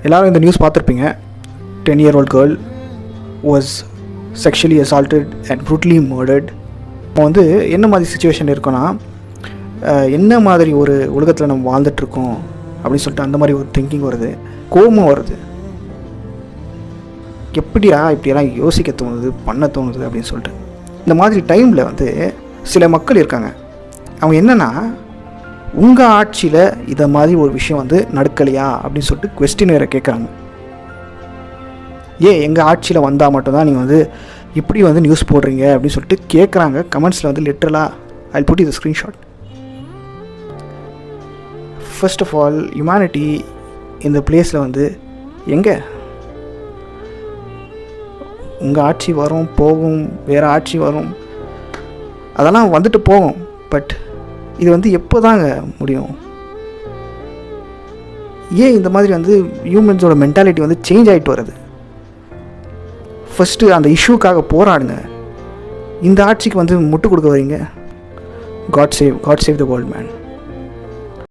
எல்லோரும் இந்த நியூஸ் பார்த்துருப்பீங்க. 10-year-old girl was sexually assaulted and brutally murdered. வந்து என்ன மாதிரி சுச்சுவேஷன் இருக்குன்னா, என்ன மாதிரி ஒரு உலகத்தில் நம்ம வாழ்ந்துட்டுருக்கோம் அப்படின்னு சொல்லிட்டு அந்த மாதிரி ஒரு திங்கிங் வருது, கோபம் வருது. எப்படியா இப்படியெல்லாம் யோசிக்க தோணுது, பண்ண தோணுது அப்படின்னு சொல்லிட்டு. இந்த மாதிரி டைமில் வந்து சில மக்கள் இருக்காங்க. அவங்க என்னென்னா, உங்கள் ஆட்சியில் இதை மாதிரி ஒரு விஷயம் வந்து நடக்கலையா அப்படின்னு சொல்லிட்டு கொஸ்டின் வேறு கேட்குறாங்க. எங்கள் ஆட்சியில் வந்தால் மட்டும்தான் நீங்கள் வந்து இப்படி வந்து நியூஸ் போடுறீங்க அப்படின்னு சொல்லிட்டு கேட்குறாங்க. கமெண்ட்ஸில் வந்து லிட்ரலாக I put the screenshot. First of all, humanity இந்த பிளேஸில் வந்து எங்கே? உங்கள் ஆட்சி வரும் போகும், வேறு ஆட்சி வரும், அதெல்லாம் வந்துட்டு போகும். பட் இது வந்து எப்போ தாங்க முடியும்? இந்த மாதிரி வந்து ஹியூமன்ஸோட மென்டாலிட்டி வந்து சேஞ்ச் ஆகிட்டு வருது. ஃபஸ்ட்டு அந்த இஷ்யூக்காக போராடுங்க. இந்த ஆட்சிக்கு வந்து முட்டு கொடுக்க வரீங்க. God save the world man.